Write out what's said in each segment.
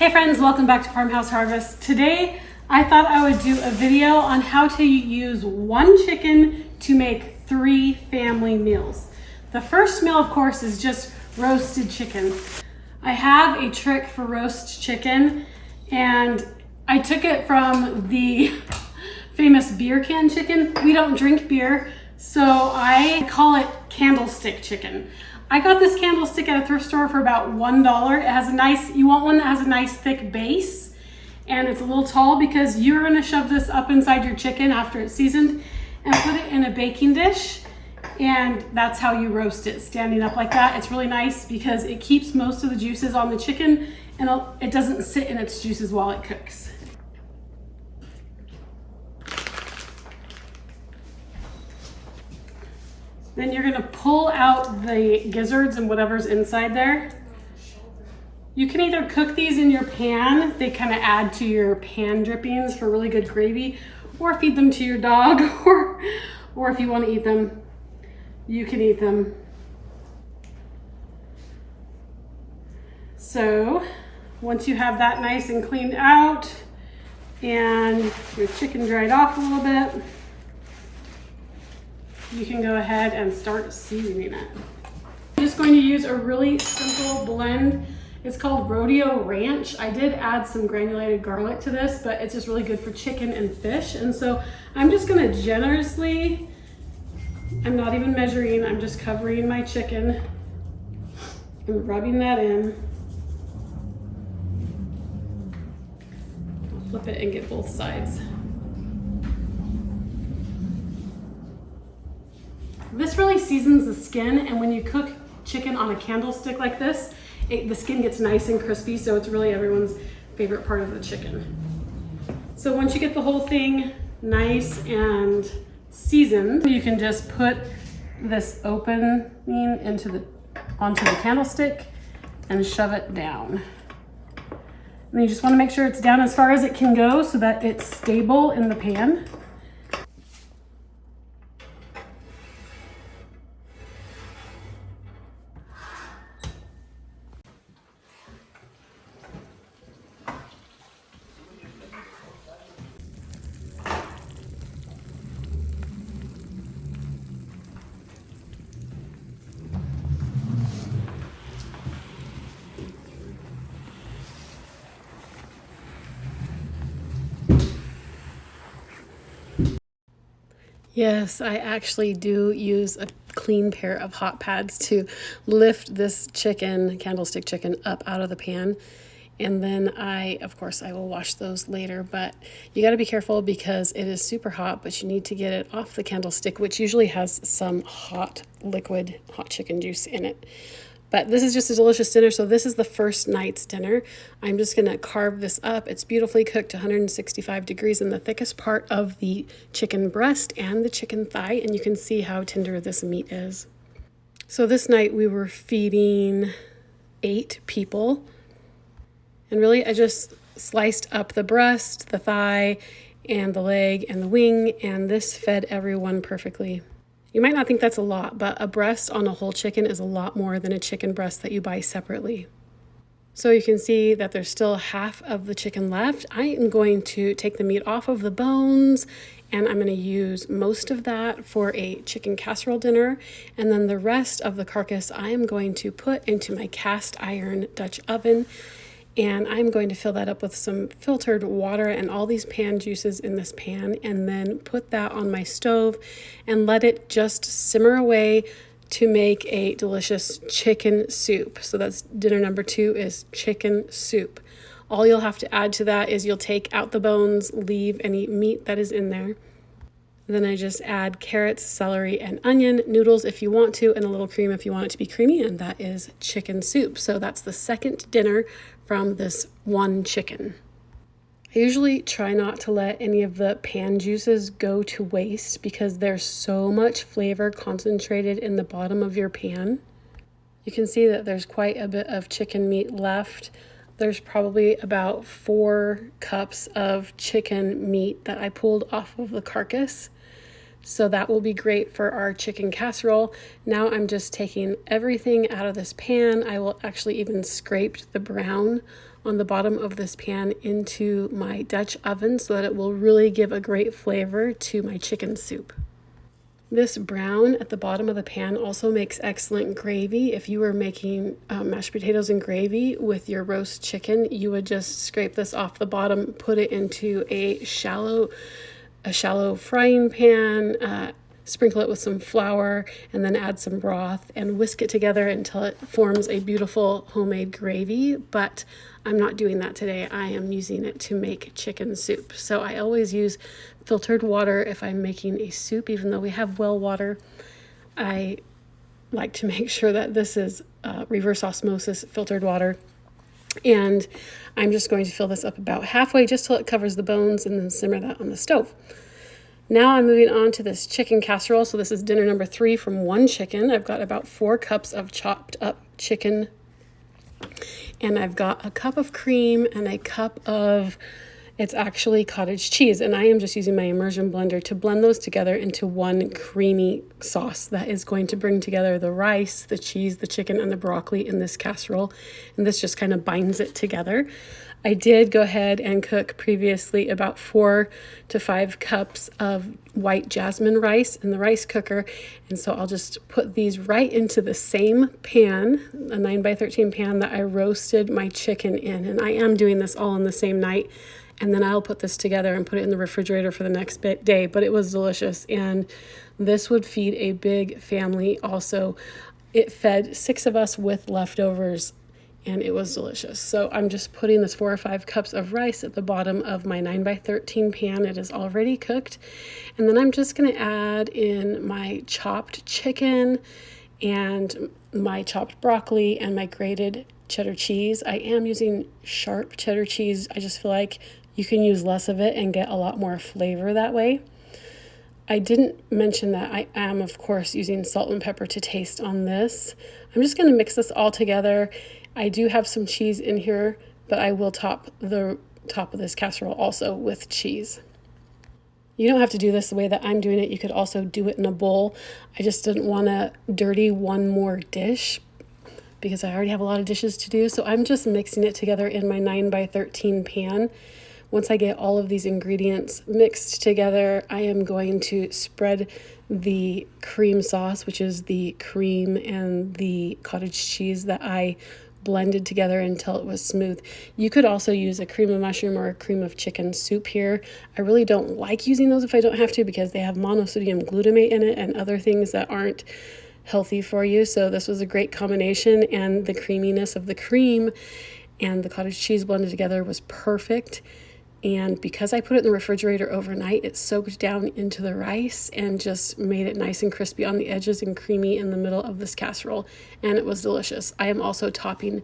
Hey friends, welcome back to Farmhouse Harvest. Today, I thought I would do a video on how to use one chicken to make 3 family meals. The first meal, of course, is just roasted chicken. I have a trick for roast chicken, and I took it from the famous beer can chicken. We don't drink beer, so I call it candlestick chicken. I got this candlestick at a thrift store for about $1. It has a nice, you want one that has a nice thick base, and it's a little tall because you're gonna shove this up inside your chicken after it's seasoned and put it in a baking dish, and that's how you roast it, standing up like that. It's really nice because it keeps most of the juices on the chicken and it doesn't sit in its juices while it cooks. Then you're gonna pull out the gizzards and whatever's inside there. You can either cook these in your pan, they kind of add to your pan drippings for really good gravy, or feed them to your dog, or if you want to eat them, you can eat them. So once you have that nice and cleaned out and your chicken dried off a little bit, you can go ahead and start seasoning it. I'm just going to use a really simple blend. It's called Rodeo Ranch. I did add some granulated garlic to this, but it's just really good for chicken and fish. And so I'm just gonna generously, I'm not even measuring, I'm just covering my chicken and rubbing that in. I'll flip it and get both sides. This really seasons the skin, and when you cook chicken on a candlestick like this, the skin gets nice and crispy, so it's really everyone's favorite part of the chicken. So once you get the whole thing nice and seasoned, you can just put this opening onto the candlestick and shove it down. And you just want to make sure it's down as far as it can go so that it's stable in the pan. Yes, I actually do use a clean pair of hot pads to lift this chicken, candlestick chicken, up out of the pan. And then of course, I will wash those later, but you got to be careful because it is super hot, but you need to get it off the candlestick, which usually has some hot liquid, hot chicken juice in it. But this is just a delicious dinner, so this is the first night's dinner. I'm just gonna carve this up. It's beautifully cooked to 165 degrees in the thickest part of the chicken breast and the chicken thigh, and you can see how tender this meat is. So this night we were feeding 8 people, and really I just sliced up the breast, the thigh, and the leg, and the wing, and this fed everyone perfectly. You might not think that's a lot, but a breast on a whole chicken is a lot more than a chicken breast that you buy separately. So you can see that there's still half of the chicken left. I am going to take the meat off of the bones, and I'm going to use most of that for a chicken casserole dinner. And then the rest of the carcass I am going to put into my cast iron Dutch oven. And I'm going to fill that up with some filtered water and all these pan juices in this pan, and then put that on my stove and let it just simmer away to make a delicious chicken soup. So that's dinner number 2 is chicken soup. All you'll have to add to that is you'll take out the bones, leave any meat that is in there. Then I just add carrots, celery, and onion, noodles if you want to, and a little cream if you want it to be creamy, and that is chicken soup. So that's the second dinner from this one chicken. I usually try not to let any of the pan juices go to waste because there's so much flavor concentrated in the bottom of your pan. You can see that there's quite a bit of chicken meat left. There's probably about 4 cups of chicken meat that I pulled off of the carcass. So that will be great for our chicken casserole. Now I'm just taking everything out of this pan. I will actually even scrape the brown on the bottom of this pan into my Dutch oven so that it will really give a great flavor to my chicken soup. This brown at the bottom of the pan also makes excellent gravy. If you were making mashed potatoes and gravy with your roast chicken, you would just scrape this off the bottom, put it into a shallow frying pan, sprinkle it with some flour, and then add some broth and whisk it together until it forms a beautiful homemade gravy. But I'm not doing that today. I am using it to make chicken soup. So I always use filtered water if I'm making a soup, even though we have well water. I like to make sure that this is reverse osmosis filtered water. And I'm just going to fill this up about halfway just till it covers the bones and then simmer that on the stove. Now I'm moving on to this chicken casserole. So this is dinner number 3 from one chicken. I've got about 4 cups of chopped up chicken, and I've got a cup of cream and a cup of, it's actually cottage cheese, and I am just using my immersion blender to blend those together into one creamy sauce that is going to bring together the rice, the cheese, the chicken, and the broccoli in this casserole, and this just kind of binds it together. I did go ahead and cook previously about 4 to 5 cups of white jasmine rice in the rice cooker, and so I'll just put these right into the same pan, a 9x13 pan that I roasted my chicken in, and I am doing this all in the same night. And then I'll put this together and put it in the refrigerator for the next day. But it was delicious, and this would feed a big family also. It fed 6 of us with leftovers, and it was delicious. So I'm just putting this 4 or 5 cups of rice at the bottom of my 9x13 pan. It is already cooked. And then I'm just going to add in my chopped chicken and my chopped broccoli and my grated cheddar cheese. I am using sharp cheddar cheese. I just feel like you can use less of it and get a lot more flavor that way. I didn't mention that I am, of course, using salt and pepper to taste on this. I'm just going to mix this all together. I do have some cheese in here, but I will top the top of this casserole also with cheese. You don't have to do this the way that I'm doing it. You could also do it in a bowl. I just didn't want to dirty one more dish because I already have a lot of dishes to do. So I'm just mixing it together in my 9x13 pan. Once I get all of these ingredients mixed together, I am going to spread the cream sauce, which is the cream and the cottage cheese that I blended together until it was smooth. You could also use a cream of mushroom or a cream of chicken soup here. I really don't like using those if I don't have to because they have monosodium glutamate in it and other things that aren't healthy for you. So this was a great combination, and the creaminess of the cream and the cottage cheese blended together was perfect. And because I put it in the refrigerator overnight, it soaked down into the rice and just made it nice and crispy on the edges and creamy in the middle of this casserole. And it was delicious. I am also topping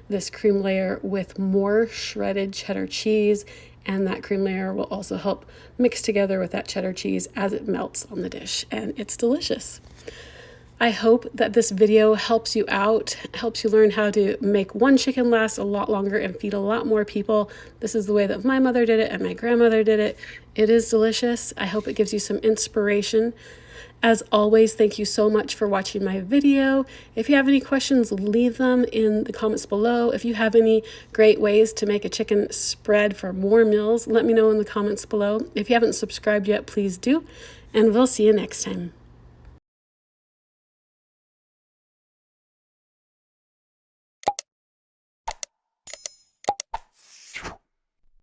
this cream layer with more shredded cheddar cheese, and that cream layer will also help mix together with that cheddar cheese as it melts on the dish. And it's delicious. I hope that this video helps you out, helps you learn how to make one chicken last a lot longer and feed a lot more people. This is the way that my mother did it and my grandmother did it. It is delicious. I hope it gives you some inspiration. As always, thank you so much for watching my video. If you have any questions, leave them in the comments below. If you have any great ways to make a chicken spread for more meals, let me know in the comments below. If you haven't subscribed yet, please do, and we'll see you next time.